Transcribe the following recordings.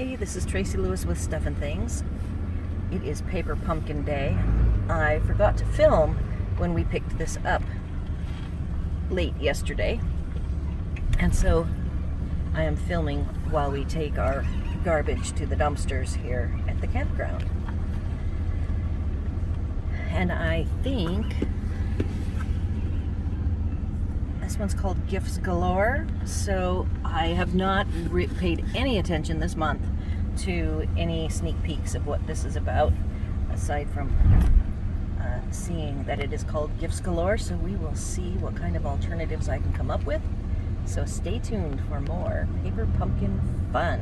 Hey, this is Tracy Lewis with Stuff and Things. It is Paper Pumpkin Day. I forgot to film when we picked this up late yesterday, and so I am filming while we take our garbage to the dumpsters here at the campground. And I think this one's called Gifts Galore, so I have not paid any attention this month to any sneak peeks of what this is about, aside from seeing that it is called Gifts Galore, so we will see what kind of alternatives I can come up with. So stay tuned for more Paper Pumpkin fun.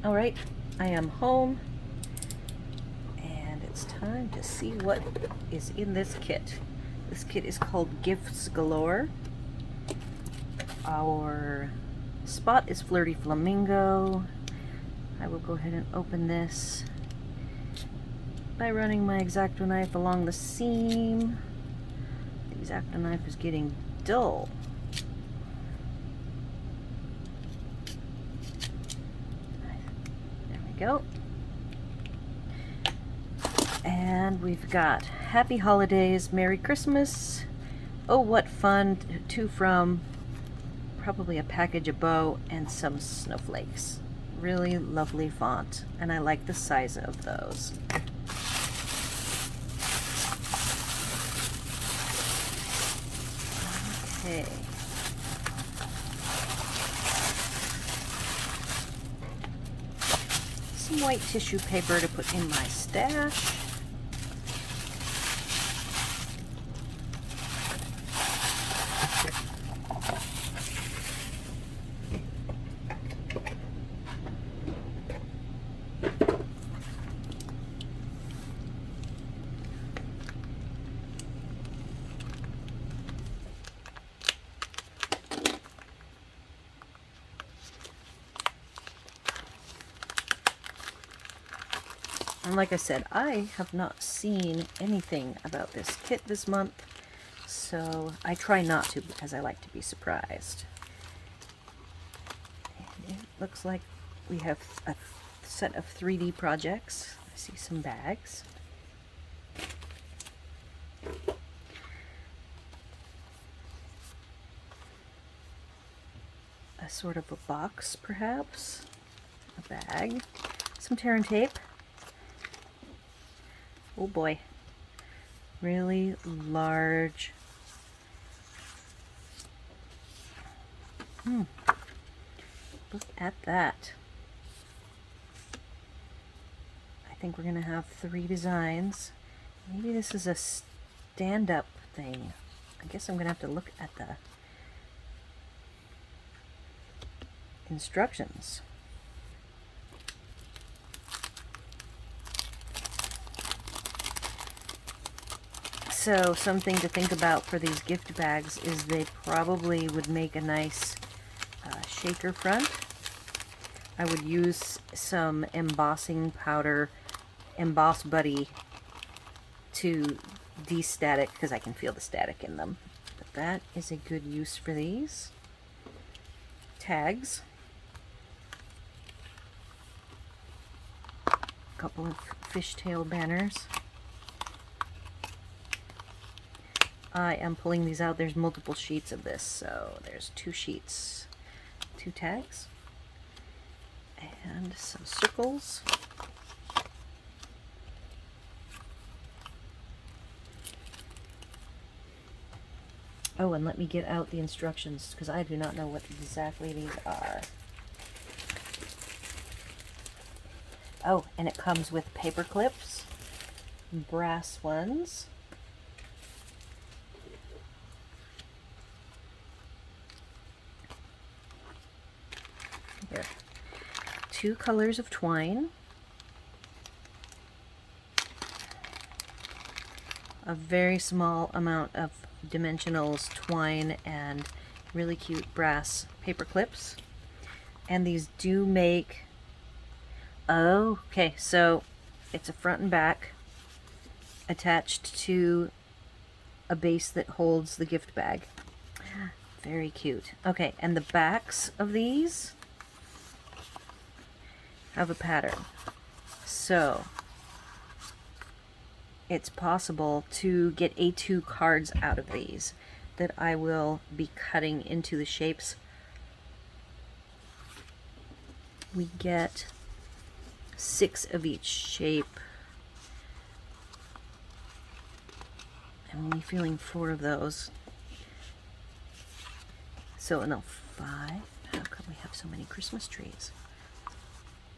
Alright, I am home. It's time to see what is in this kit. This kit is called Gifts Galore. Our spot is Flirty Flamingo. I will go ahead and open this by running my X-Acto knife along the seam. The X-Acto knife is getting dull. There we go. And we've got Happy Holidays, Merry Christmas, Oh What Fun, to from, probably a package of bow, and some snowflakes. Really lovely font, and I like the size of those. Okay. Some white tissue paper to put in my stash. And like I said, I have not seen anything about this kit this month, so I try not to because I like to be surprised. And it looks like we have a set of 3D projects. I see some bags. A sort of a box, perhaps. A bag. Some tear and tape. Oh boy, really large. Look at that. I think we're gonna have 3 designs. Maybe this is a stand-up thing. I guess I'm gonna have to look at the instructions. So something to think about for these gift bags is they probably would make a nice shaker front. I would use some embossing powder, Emboss Buddy, to de-static, because I can feel the static in them. But that is a good use for these. Tags. A couple of fishtail banners. I am pulling these out. There's multiple sheets of this, so there's 2 sheets, 2 tags, and some circles. Oh, and let me get out the instructions, because I do not know what exactly these are. Oh, and it comes with paper clips, brass ones. Here. 2 colors of twine, a very small amount of dimensionals twine, and really cute brass paper clips. And these do make, oh, okay, so it's a front and back attached to a base that holds the gift bag. Very cute. Okay, and the backs of these have a pattern. So it's possible to get A2 cards out of these that I will be cutting into the shapes. We get 6 of each shape. I'm only feeling 4 of those. So no, 5. How come we have so many Christmas trees?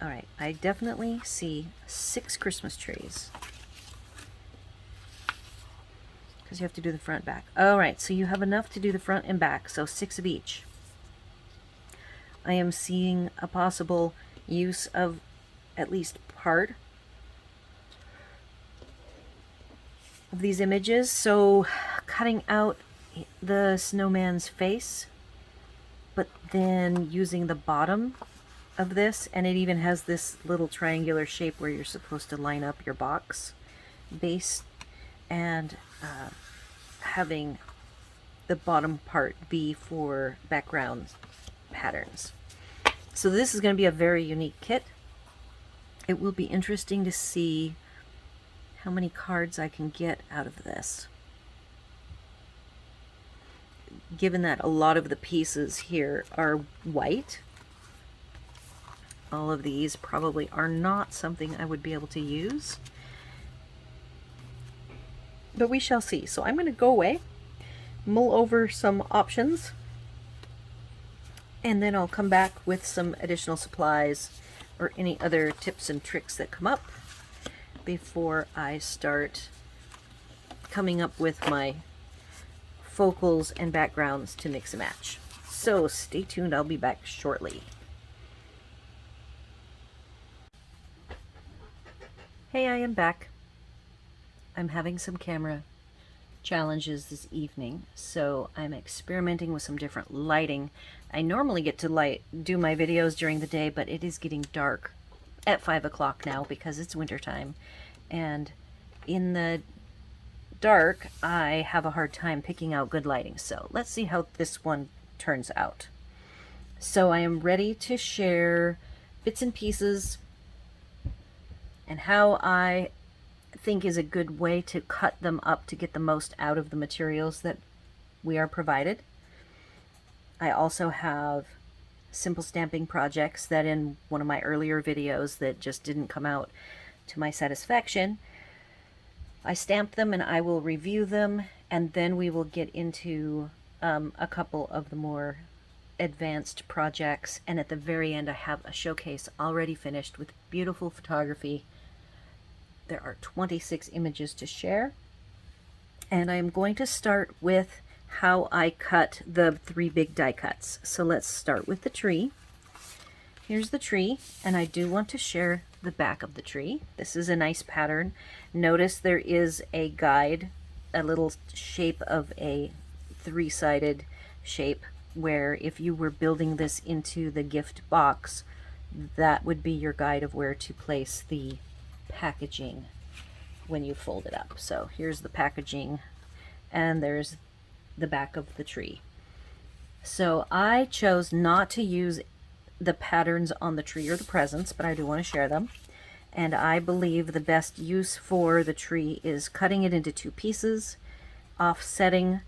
All right, I definitely see 6 Christmas trees. Because you have to do the front back. All right, so you have enough to do the front and back, so 6 of each. I am seeing a possible use of at least part of these images. So cutting out the snowman's face, but then using the bottom of this, and it even has this little triangular shape where you're supposed to line up your box base, and having the bottom part be for background patterns. So this is going to be a very unique kit. It will be interesting to see how many cards I can get out of this, given that a lot of the pieces here are white. All of these probably are not something I would be able to use, but we shall see. So I'm going to go away, mull over some options, and then I'll come back with some additional supplies or any other tips and tricks that come up before I start coming up with my focals and backgrounds to mix and match. So stay tuned, I'll be back shortly. Hey, I am back. I'm having some camera challenges this evening, so I'm experimenting with some different lighting. I normally get to do my videos during the day, but it is getting dark at 5 o'clock now because it's winter time, and in the dark I have a hard time picking out good lighting. So let's see how this one turns out. So I am ready to share bits and pieces and how I think is a good way to cut them up to get the most out of the materials that we are provided. I also have simple stamping projects that in one of my earlier videos that just didn't come out to my satisfaction. I stamped them and I will review them, and then we will get into a couple of the more advanced projects, and at the very end I have a showcase already finished with beautiful photography. There are 26 images to share, and I'm going to start with how I cut the 3 big die cuts. So let's start with the tree. Here's the tree, and I do want to share the back of the tree. This is a nice pattern. Notice there is a guide, a little shape of a 3-sided shape, where if you were building this into the gift box, that would be your guide of where to place the packaging when you fold it up. So here's the packaging, and there's the back of the tree. So I chose not to use the patterns on the tree or the presents, but I do want to share them. And I believe the best use for the tree is cutting it into 2 pieces, offsetting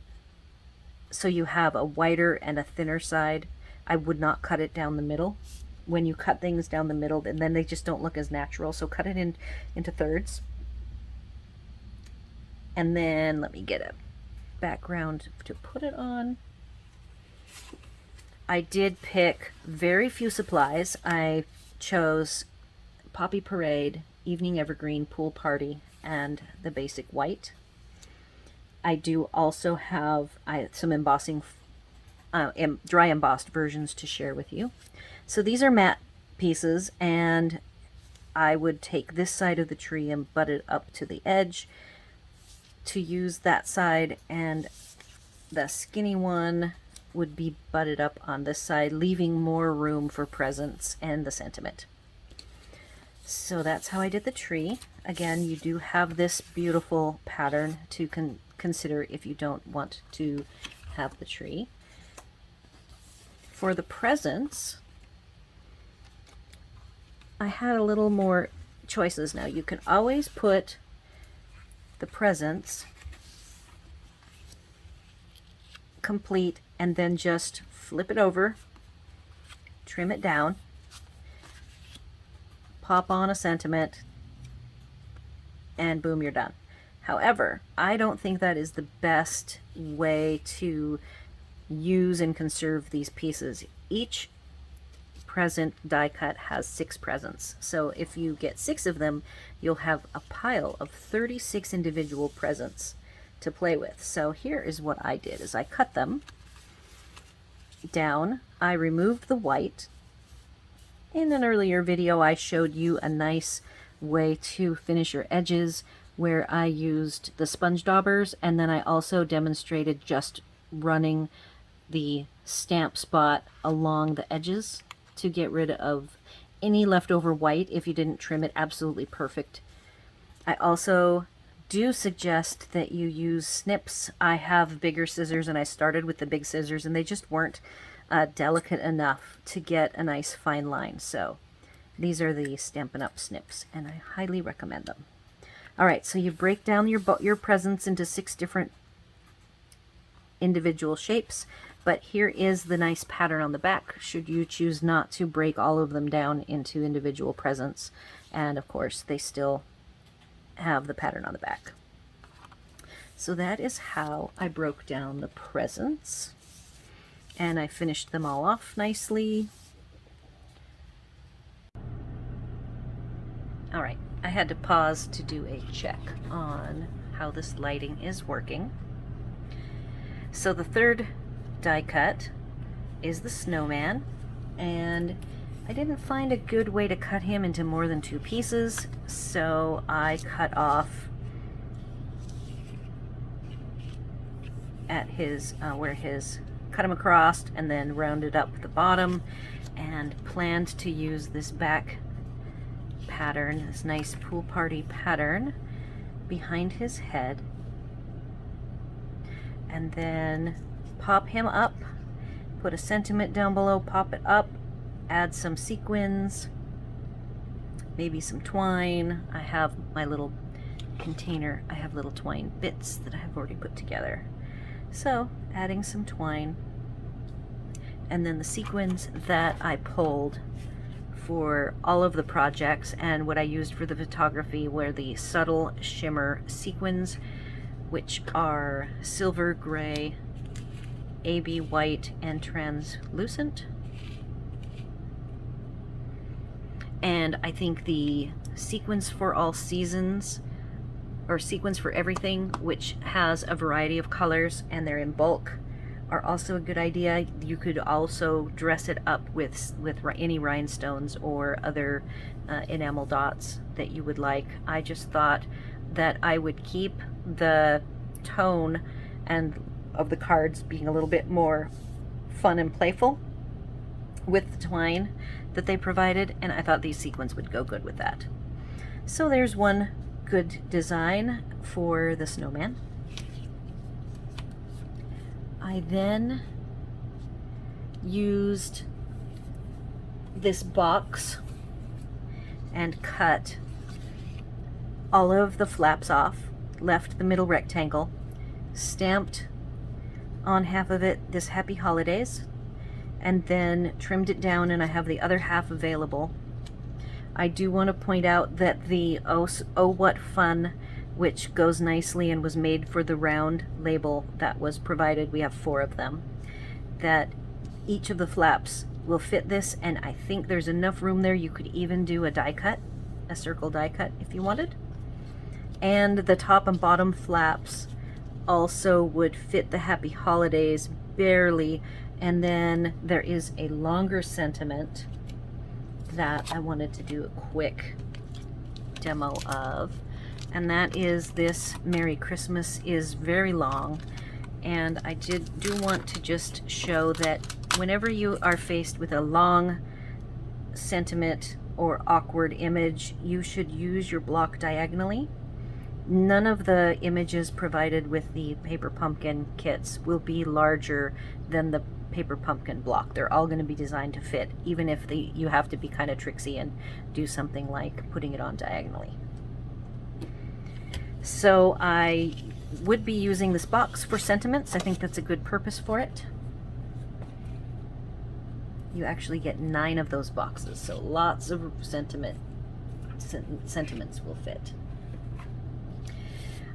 so you have a wider and a thinner side. I would not cut it down the middle. When you cut things down the middle, and then they just don't look as natural, so cut it into thirds. And then let me get a background to put it on. I did pick very few supplies. I chose Poppy Parade, Evening Evergreen, Pool Party, and the basic white. I do also have some embossing, dry embossed versions to share with you. So these are matte pieces, and I would take this side of the tree and butt it up to the edge to use that side, and the skinny one would be butted up on this side, leaving more room for presents and the sentiment. So that's how I did the tree. Again, you do have this beautiful pattern to consider if you don't want to have the tree. For the presents, I had a little more choices. Now you can always put the presents complete and then just flip it over, trim it down, pop on a sentiment, and boom, you're done. However, I don't think that is the best way to use and conserve these pieces. Each present die cut has 6 presents. So if you get 6 of them, you'll have a pile of 36 individual presents to play with. So here is what I did, is I cut them down. I removed the white. In an earlier video, I showed you a nice way to finish your edges where I used the sponge daubers, and then I also demonstrated just running the stamp spot along the edges to get rid of any leftover white if you didn't trim it absolutely perfect. I also do suggest that you use snips. I have bigger scissors and I started with the big scissors and they just weren't delicate enough to get a nice fine line. So these are the Stampin' Up snips and I highly recommend them. Alright, so you break down your presents into 6 different individual shapes, but here is the nice pattern on the back should you choose not to break all of them down into individual presents. And of course they still have the pattern on the back. So that is how I broke down the presents, and I finished them all off nicely. All right, I had to pause to do a check on how this lighting is working. So the third die cut is the snowman, and I didn't find a good way to cut him into more than 2 pieces, so I cut off at his, cut him across and then rounded up the bottom, and planned to use this back pattern, this nice pool party pattern, behind his head, and then pop him up, put a sentiment down below, pop it up, add some sequins, maybe some twine. I have my little container, I have little twine bits that I have already put together. So adding some twine, and then the sequins that I pulled for all of the projects and what I used for the photography were the subtle shimmer sequins, which are silver, gray, AB white, and translucent. And I think the sequins for all seasons, or sequins for everything, which has a variety of colors and they're in bulk, are also a good idea. You could also dress it up with any rhinestones or other enamel dots that you would like. I just thought that I would keep the tone and of the cards being a little bit more fun and playful with the twine that they provided, and I thought these sequins would go good with that. So there's one good design for the snowman. I then used this box and cut all of the flaps off, left the middle rectangle, stamped on half of it this Happy Holidays, and then trimmed it down, and I have the other half available. I do want to point out that the Oh What Fun, which goes nicely and was made for the round label that was provided, we have 4 of them, that each of the flaps will fit this, and I think there's enough room there you could even do a die cut, a circle die cut if you wanted. And the top and bottom flaps also would fit the Happy Holidays barely, and then there is a longer sentiment that I wanted to do a quick demo of, and that is this Merry Christmas is very long, and I do want to just show that whenever you are faced with a long sentiment or awkward image, you should use your block diagonally None of the images provided with the paper pumpkin kits will be larger than the paper pumpkin block. They're all going to be designed to fit, even if you have to be kind of tricksy and do something like putting it on diagonally. So I would be using this box for sentiments. I think that's a good purpose for it. You actually get 9 of those boxes, so lots of sentiments will fit.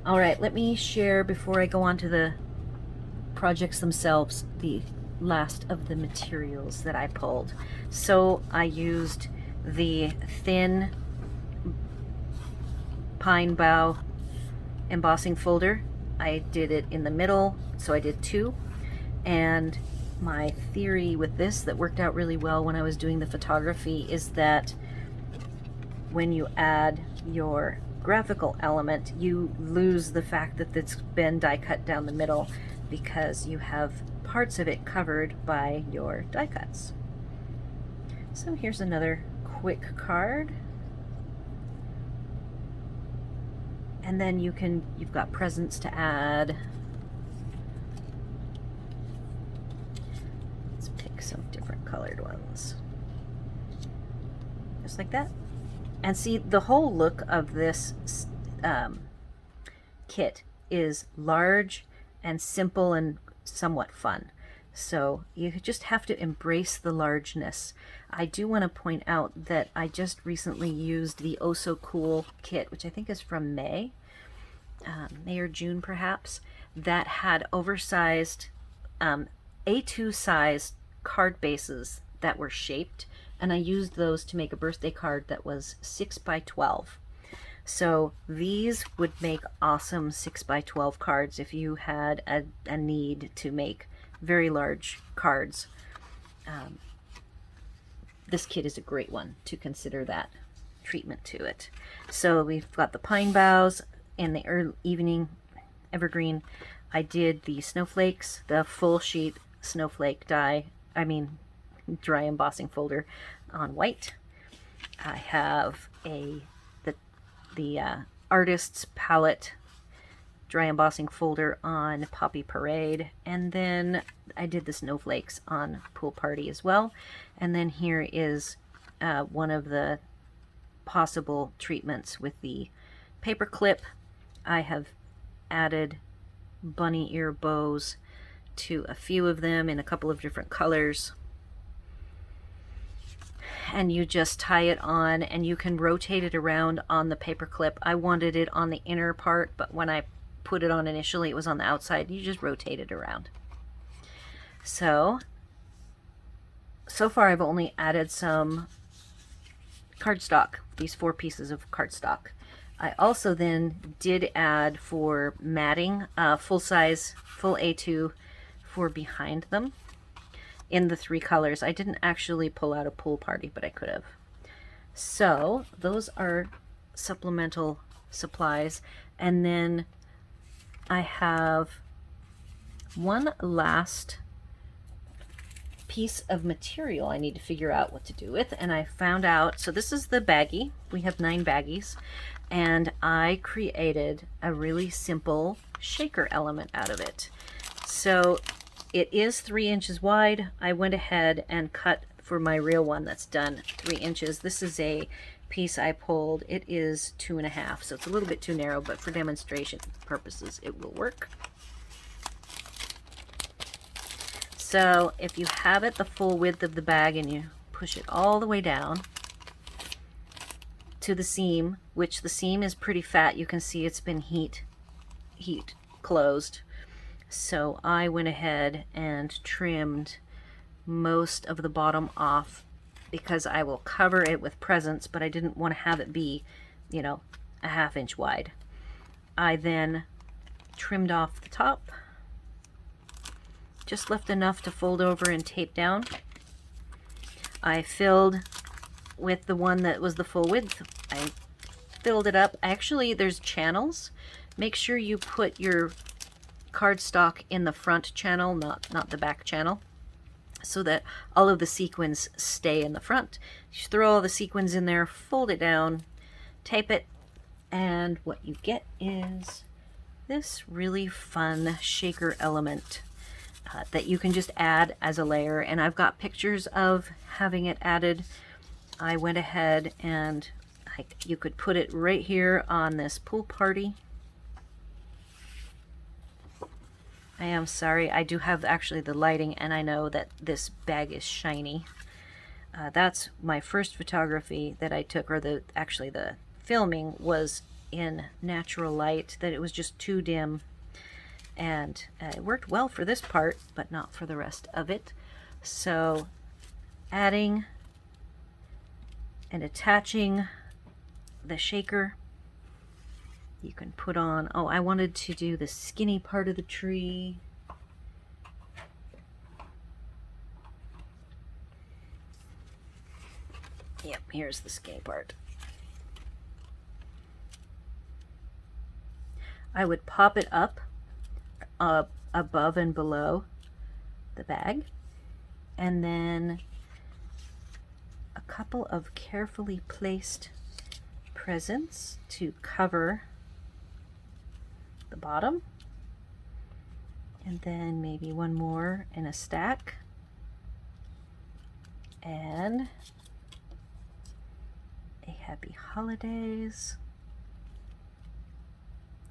All right, let me share, before I go on to the projects themselves, the last of the materials that I pulled. So I used the thin pine bough embossing folder. I did it in the middle, so I did 2. And my theory with this that worked out really well when I was doing the photography is that when you add your graphical element, you lose the fact that it's been die cut down the middle, because you have parts of it covered by your die cuts. So here's another quick card. And then you've got presents to add. Let's pick some different colored ones. Just like that. And see, the whole look of this kit is large and simple and somewhat fun. So you just have to embrace the largeness. I do want to point out that I just recently used the Oh So Cool kit, which I think is from May or June perhaps, that had oversized A2 size card bases that were shaped, and I used those to make a birthday card that was 6 by 12. So these would make awesome 6 by 12 cards if you had a need to make very large cards. This kit is a great one to consider that treatment to it. So we've got the pine boughs and the early evening evergreen. I did the snowflakes, the full sheet snowflake dry embossing folder on white. I have the artist's palette dry embossing folder on Poppy Parade, and then I did the snowflakes on Pool Party as well. And then here is one of the possible treatments with the paper clip. I have added bunny ear bows to a few of them in a couple of different colors, and you just tie it on, and you can rotate it around on the paper clip. I wanted it on the inner part, but when I put it on initially it was on the outside. You just rotate it around. So far I've only added some cardstock, these 4 pieces of cardstock. I also then did add for matting full size, full A2 for behind them in the 3 colors. I didn't actually pull out a Pool Party, but I could have. So those are supplemental supplies. And then I have one last piece of material I need to figure out what to do with, and I found out, so this is the baggie. We have 9 baggies, and I created a really simple shaker element out of it. So it is 3 inches wide. I went ahead and cut for my real one that's done 3 inches. This is a piece I pulled. It is 2.5, so it's a little bit too narrow, but for demonstration purposes it will work. So if you have it the full width of the bag and you push it all the way down to the seam, which the seam is pretty fat, you can see it's been heat closed. So I went ahead and trimmed most of the bottom off, because I will cover it with presents, but I didn't want to have it be, a 1/2 inch wide. I then trimmed off the top, just left enough to fold over and tape down. I filled with the one that was the full width. I filled it up. Actually, there's channels. Make sure you put your cardstock in the front channel, not the back channel, so that all of the sequins stay in the front. You throw all the sequins in there, fold it down, tape it, And what you get is this really fun shaker element that you can just add as a layer. And I've got pictures of having it added. I went ahead and you could put it right here on this pool party. I am sorry, I do have actually the lighting, and I know that this bag is shiny. That's my first photography that I took, or actually the filming was in natural light, that it was just too dim. And it worked well for this part, but not for the rest of it. So adding and attaching the shaker, you can put on, oh, I wanted to do the skinny part of the tree. Yep, here's the skinny part. I would pop it up above and below the bag, and then a couple of carefully placed presents to cover the bottom, and then maybe one more in a stack, and a happy holidays,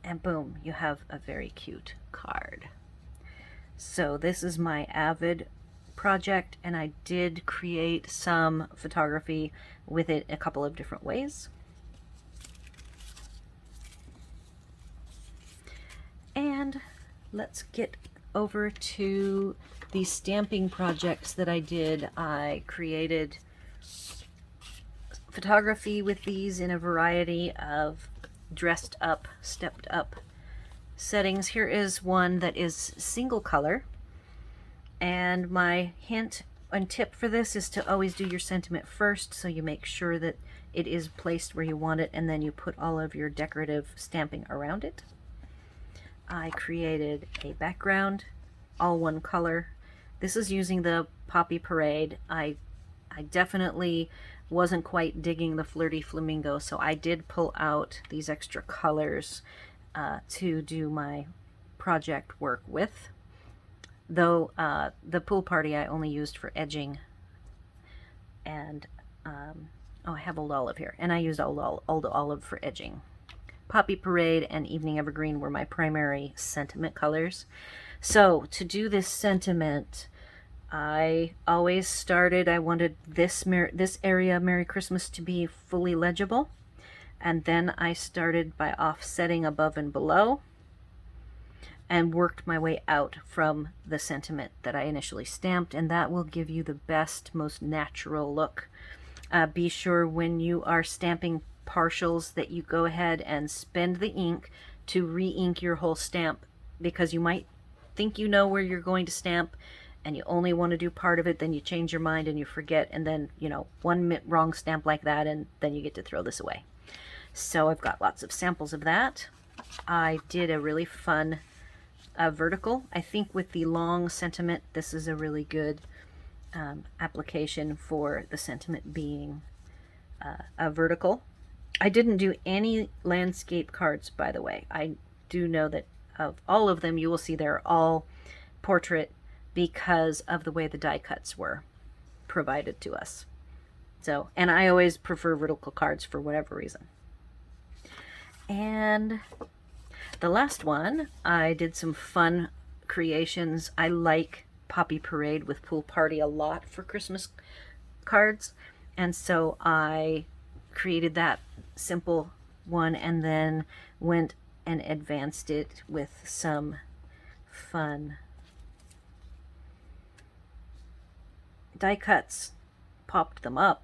and boom, you have a very cute card. So this is my Avid project, and I did create some photography with it a couple of different ways. And let's get over to the stamping projects that I did. I created photography with these in a variety of dressed up, stepped up settings. Here is one that is single color, and my hint and tip for this is to always do your sentiment first, so you make sure that it is placed where you want it, and then you put all of your decorative stamping around it. I created a background, all one color. This is using the Poppy Parade. I definitely wasn't quite digging the Flirty Flamingo, so I did pull out these extra colors to do my project work with. Though the pool party I only used for edging, and oh, I have Old Olive here, and I used Old Olive for edging. Poppy Parade and Evening Evergreen were my primary sentiment colors. So to do this sentiment, I always started, I wanted this area, Merry Christmas, to be fully legible. And then I started by offsetting above and below, and worked my way out from the sentiment that I initially stamped, and that will give you the best, most natural look. Be sure when you are stamping partials that you go ahead and spend the ink to re-ink your whole stamp, because you might think you know where you're going to stamp and you only want to do part of it, then you change your mind and you forget, and then, you know, one wrong stamp like that, and then you get to throw this away. So I've got lots of samples of that. I did a really fun vertical. I think with the long sentiment, this is a really good application for the sentiment being a vertical. I didn't do any landscape cards, by the way. I do know that of all of them, you will see they're all portrait because of the way the die cuts were provided to us. So, and I always prefer vertical cards for whatever reason. And the last one, I did some fun creations. I like Poppy Parade with Pool Party a lot for Christmas cards, and so I created that simple one and then went and advanced it with some fun die cuts, popped them up,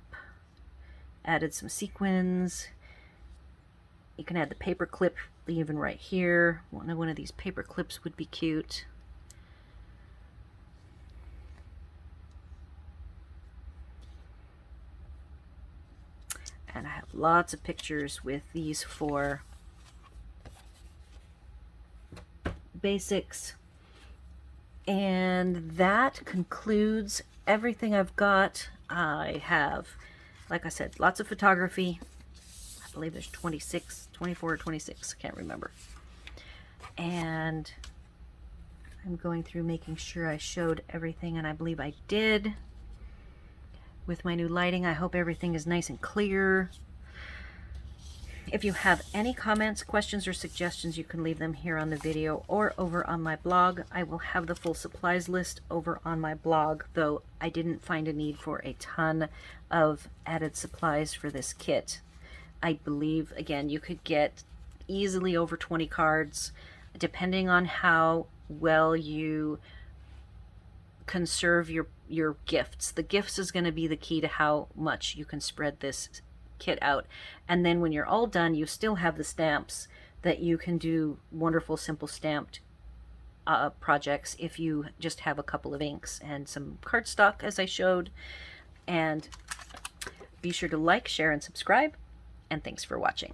added some sequins. You can add the paper clip even right here. One of these paper clips would be cute. And I have lots of pictures with these four basics. And that concludes everything I've got. I have, like I said, lots of photography, believe there's 26, 24 or 26, can't remember. And I'm going through making sure I showed everything, and I believe I did. With my new lighting, I hope everything is nice and clear. If you have any comments, questions, or suggestions, you can leave them here on the video or over on my blog. I will have the full supplies list over on my blog, though I didn't find a need for a ton of added supplies for this kit. I believe, again, you could get easily over 20 cards, depending on how well you conserve your gifts. The gifts is going to be the key to how much you can spread this kit out. And then when you're all done, you still have the stamps that you can do wonderful simple stamped projects if you just have a couple of inks and some cardstock, as I showed. And be sure to like, share, and subscribe, and thanks for watching.